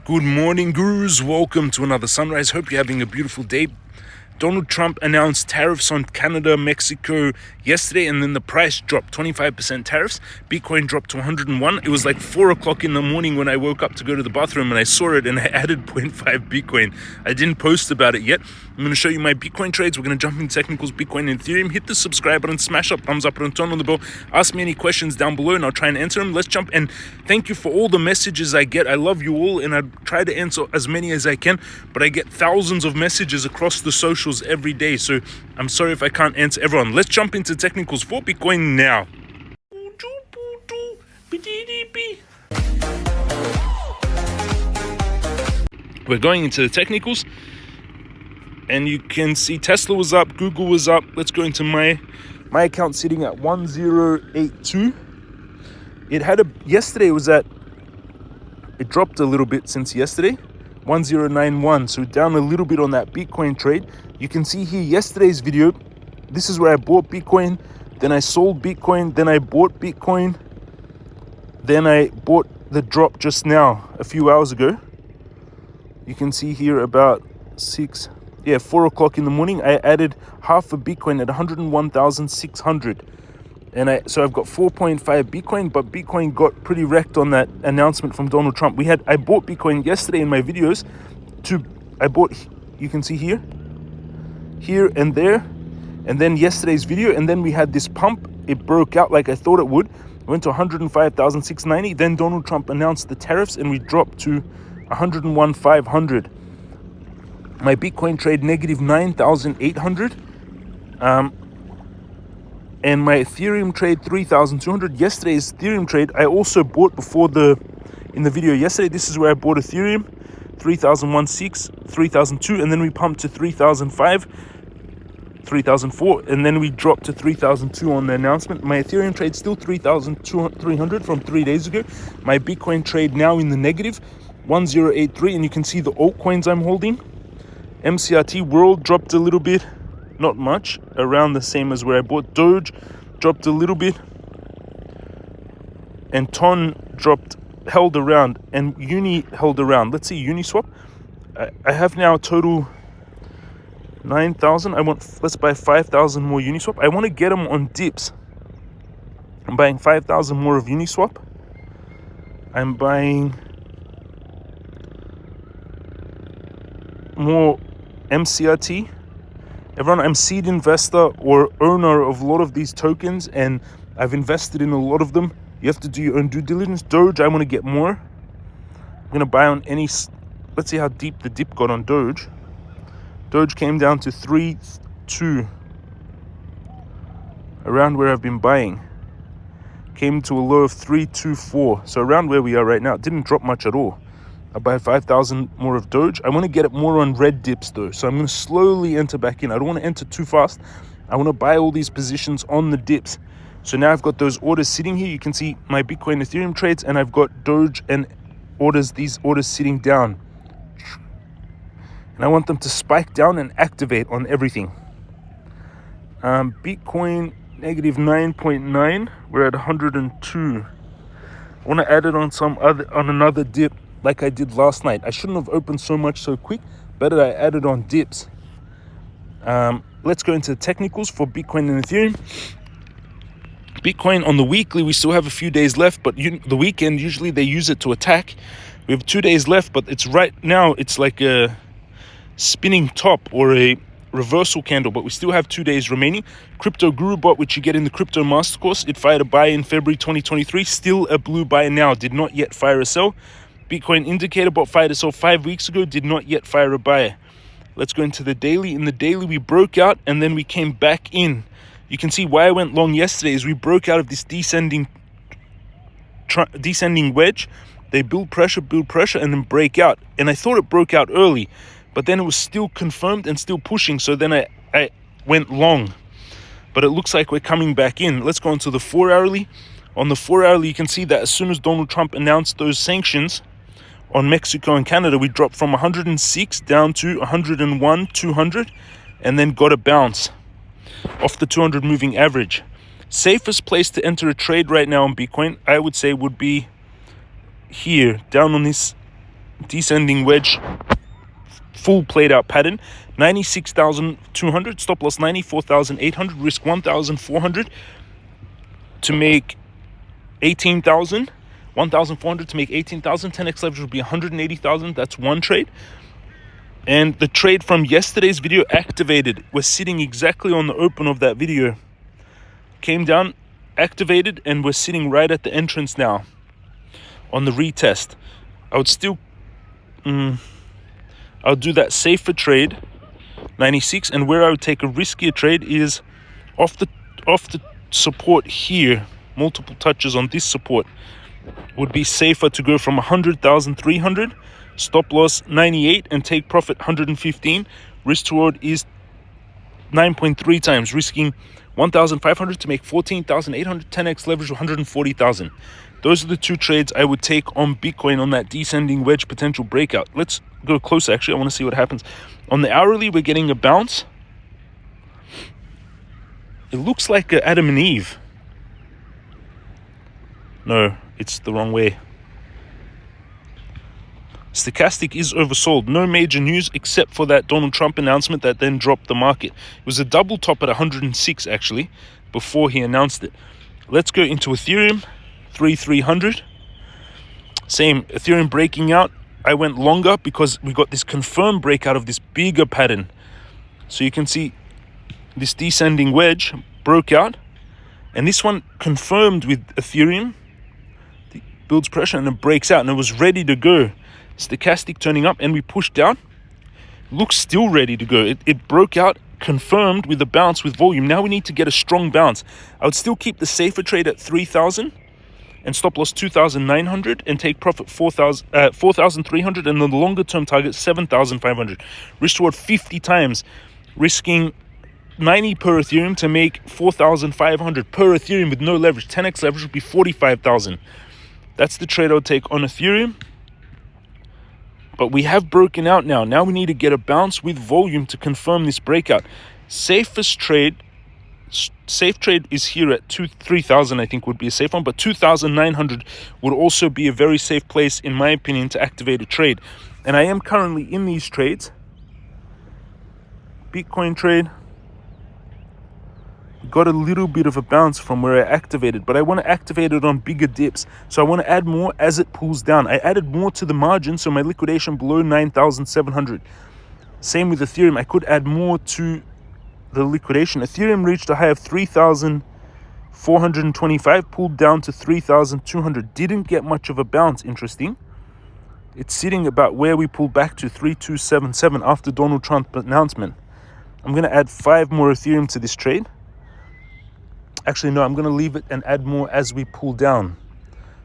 Good morning, gurus. Welcome to another sunrise. Hope you're having a beautiful day. Donald Trump announced tariffs on Canada, Mexico yesterday, and then the price dropped 25% tariffs. Bitcoin dropped to 101. It was like 4 o'clock in the morning when I woke up to go to the bathroom and I saw it and I added 0.5 Bitcoin. I didn't post about it yet. I'm going to show you my Bitcoin trades. We're going to jump into technicals, Bitcoin and Ethereum. Hit the subscribe button, smash up, thumbs up button, turn on the bell. Ask me any questions down below and I'll try and answer them. Let's jump. And thank you for all the messages I get. I love you all and I try to answer as many as I can, but I get thousands of messages across the socials every day, so I'm sorry if I can't answer everyone. Let's jump into technicals for Bitcoin now. We're going into the technicals and you can see Tesla was up, Google was up. Let's go into my account sitting at 1082. Yesterday it dropped a little bit since yesterday, 1091, so down a little bit on that Bitcoin trade. You can see here yesterday's video. This is where I bought Bitcoin, then I sold Bitcoin, then I bought Bitcoin, then I bought the drop just now a few hours ago. You can see here about 4 o'clock in the morning, I added half a Bitcoin at 101,600. And so I've got 4.5 Bitcoin, but Bitcoin got pretty wrecked on that announcement from Donald Trump. I bought Bitcoin yesterday in my videos. You can see here and there, and then yesterday's video, and then we had this pump. It broke out like I thought it would. It went to 105,690. Then Donald Trump announced the tariffs, and we dropped to 101,500. My Bitcoin trade negative 9,800. And my Ethereum trade 3,200. Yesterday's Ethereum trade I also bought in the video yesterday. This is where I bought Ethereum, 3,016, 3,002, and then we pumped to 3,005, 3,004, and then we dropped to 3,002 on the announcement. My Ethereum trade still 3,300 from 3 days ago. My Bitcoin trade now in the negative, 1083, and you can see the altcoins I'm holding. MCRT World dropped a little bit. Not much, around the same as where I bought. Doge dropped a little bit, and Ton held around, and Uni held around. Let's see Uniswap. I have now total 9,000. Let's buy 5,000 more Uniswap. I want to get them on dips. I'm buying 5,000 more of Uniswap. I'm buying more MCRT. Everyone, I'm seed investor or owner of a lot of these tokens, and I've invested in a lot of them. You have to do your own due diligence. Doge, I want to get more. I'm going to buy on any. Let's see how deep the dip got on Doge. Doge came down to 3.2, around where I've been buying. Came to a low of 3.24, so around where we are right now. It didn't drop much at all. I buy 5,000 more of Doge. I want to get it more on red dips though, so I'm going to slowly enter back in. I don't want to enter too fast. I want to buy all these positions on the dips. So now I've got those orders sitting here. You can see my Bitcoin Ethereum trades, and I've got Doge and these orders sitting down. And I want them to spike down and activate on everything. Bitcoin negative 9.9. We're at 102. I want to add it on another dip, like I did last night. I shouldn't have opened so much so quick. Better I added on dips. Let's go into the technicals for Bitcoin and Ethereum. Bitcoin on the weekly, we still have a few days left, but the weekend, usually they use it to attack. We have 2 days left, but it's right now, it's like a spinning top or a reversal candle, but we still have 2 days remaining. Crypto Guru Bot, which you get in the Crypto Master Course, it fired a buy in February 2023, still a blue buy now, did not yet fire a sell. Bitcoin Indicator Bot fired a sell 5 weeks ago, did not yet fire a buy. Let's go into the daily. In the daily, we broke out and then we came back in. You can see why I went long yesterday is we broke out of this descending wedge. They build pressure, and then break out. And I thought it broke out early, but then it was still confirmed and still pushing. So then I went long, but it looks like we're coming back in. Let's go into the 4 hourly. On the 4 hourly, you can see that as soon as Donald Trump announced those sanctions on Mexico and Canada, we dropped from 106 down to 101, 200, and then got a bounce off the 200 moving average. Safest place to enter a trade right now on Bitcoin, I would say, would be here, down on this descending wedge, full played out pattern. 96,200, stop loss 94,800, risk 1,400 to make 18,000. 1,400 to make 18,000. 10x leverage would be 180,000. That's one trade. And the trade from yesterday's video activated. We're sitting exactly on the open of that video. Came down, activated, and we're sitting right at the entrance now on the retest. I would still I'll do that safer trade, 96, and where I would take a riskier trade is off the support here. Multiple touches on this support would be safer to go from 100,300, stop loss 98, and take profit 115. Risk to reward is 9.3 times, risking 1,500 to make 14,800. 10x leverage 140,000. Those are the two trades I would take on Bitcoin on that descending wedge potential breakout. Let's go closer. Actually, I want to see what happens. On the hourly, we're getting a bounce. It looks like Adam and Eve. No, it's the wrong way. Stochastic is oversold. No major news except for that Donald Trump announcement that then dropped the market. It was a double top at 106 actually before he announced it. Let's go into Ethereum, 3,300. Same, Ethereum breaking out. I went longer because we got this confirmed breakout of this bigger pattern. So you can see this descending wedge broke out. And this one confirmed with Ethereum. It builds pressure and it breaks out and it was ready to go. Stochastic turning up and we pushed down. Looks still ready to go. It broke out, confirmed with a bounce with volume. Now we need to get a strong bounce. I would still keep the safer trade at 3,000 and stop loss 2,900 and take profit 4,300 and the longer term target 7,500. Risk toward 50 times, risking 90 per Ethereum to make 4,500 per Ethereum with no leverage. 10x leverage would be 45,000. That's the trade I would take on Ethereum. But we have broken out now. Now we need to get a bounce with volume to confirm this breakout. Safe trade is here at 3,000, I think would be a safe one. But 2,900 would also be a very safe place, in my opinion, to activate a trade. And I am currently in these trades. Bitcoin trade. Got a little bit of a bounce from where I activated, but I want to activate it on bigger dips. So I want to add more as it pulls down. I added more to the margin, so my liquidation below 9,700. Same with Ethereum. I could add more to the liquidation. Ethereum reached a high of 3,425, pulled down to 3,200. Didn't get much of a bounce, interesting. It's sitting about where we pulled back to 3,277 after Donald Trump's announcement. I'm going to add 5 more Ethereum to this trade. Actually, no, I'm going to leave it and add more as we pull down.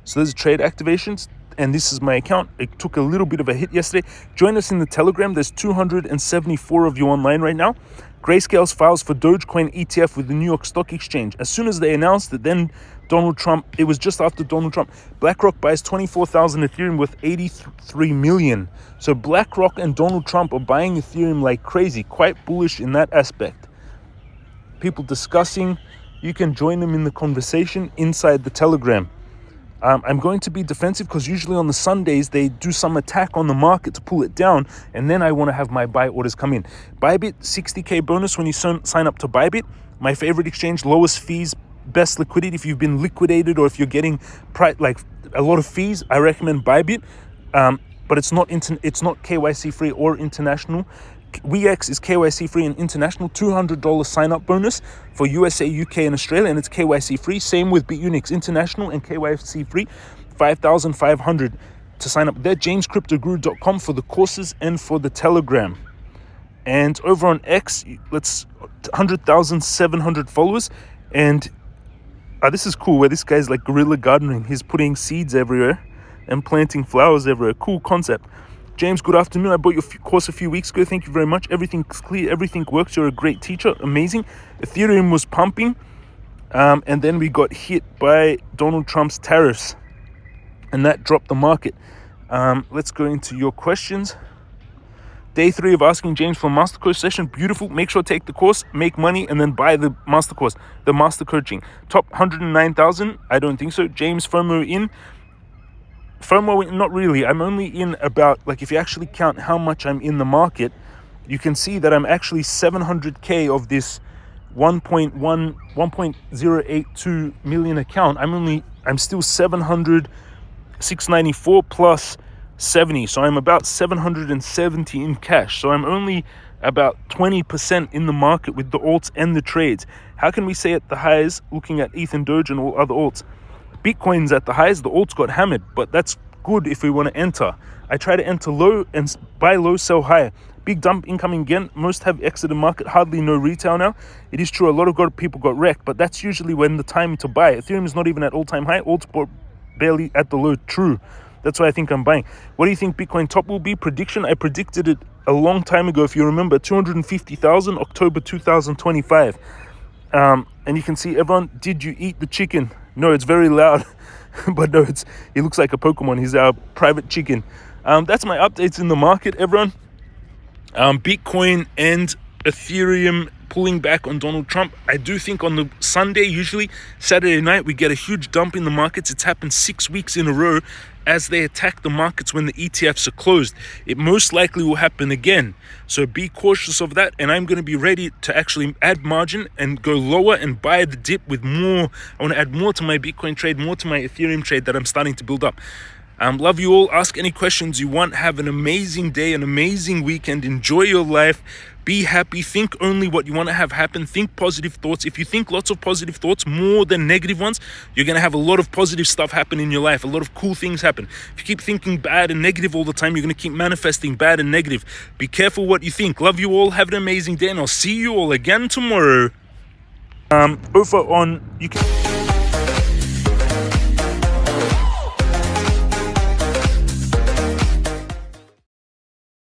So there's trade activations, and this is my account. It took a little bit of a hit yesterday. Join us in the Telegram. There's 274 of you online right now. Grayscale's files for Dogecoin ETF with the New York Stock Exchange. As soon as they announced it, then Donald Trump, it was just after Donald Trump, BlackRock buys 24,000 Ethereum worth 83 million. So BlackRock and Donald Trump are buying Ethereum like crazy. Quite bullish in that aspect. People discussing. You can join them in the conversation inside the Telegram. I'm going to be defensive because usually on the Sundays, they do some attack on the market to pull it down. And then I want to have my buy orders come in. Bybit, 60K bonus when you sign up to Bybit. My favorite exchange, lowest fees, best liquidity. If you've been liquidated or if you're getting like a lot of fees, I recommend Bybit. But it's not KYC free or international. Weex is KYC free and international. $200 sign up bonus for USA, UK, and Australia, and it's KYC free. Same with Bitunix international and KYC free. 5,500 to sign up there. JamesCryptoGuru.com for the courses and for the Telegram. And over on X, let's 100,700 followers. And this is cool where this guy's like guerrilla gardening. He's putting seeds everywhere and planting flowers everywhere. Cool concept. James, good afternoon. I bought your course a few weeks ago. Thank you very much. Everything's clear. Everything works. You're a great teacher. Amazing. Ethereum was pumping. And then we got hit by Donald Trump's tariffs. And that dropped the market. Let's go into your questions. Day 3 of asking James for a master course session. Beautiful. Make sure to take the course, make money, and then buy the master course, the master coaching. Top 109,000? I don't think so. James, FOMO in. FOMO, not really. I'm only in about, like, if you actually count how much I'm in the market, you can see that I'm actually 700K of this 1.082 million account. I'm still 694 plus 70. So I'm about 770 in cash. So I'm only about 20% in the market with the alts and the trades. How can we say at the highs, looking at ETH and Doge and all other alts? Bitcoin's at the highs, the alts got hammered, but that's good if we want to enter. I try to enter low and buy low, sell high. Big dump incoming again. Most have exited market, hardly no retail now. It is true, a lot of people got wrecked, but that's usually when the time to buy. Ethereum is not even at all-time high. Alts barely at the low. True. That's why I think I'm buying. What do you think Bitcoin top will be? Prediction, I predicted it a long time ago. If you remember, 250,000, October 2025. And you can see everyone, did you eat the chicken? No, it's very loud. But no, he looks like a Pokemon. He's our private chicken. That's my updates in the market, everyone. Bitcoin and Ethereum pulling back on Donald Trump. I do think on the Sunday, usually Saturday night, we get a huge dump in the markets. It's happened 6 weeks in a row as they attack the markets when the ETFs are closed. It most likely will happen again. So be cautious of that. And I'm going to be ready to actually add margin and go lower and buy the dip with more. I want to add more to my Bitcoin trade, more to my Ethereum trade that I'm starting to build up. Love you all. Ask any questions you want. Have an amazing day, an amazing weekend. Enjoy your life. Be happy. Think only what you want to have happen. Think positive thoughts. If you think lots of positive thoughts, more than negative ones, you're going to have a lot of positive stuff happen in your life. A lot of cool things happen. If you keep thinking bad and negative all the time, you're going to keep manifesting bad and negative. Be careful what you think. Love you all. Have an amazing day, and I'll see you all again tomorrow. Over on, you can...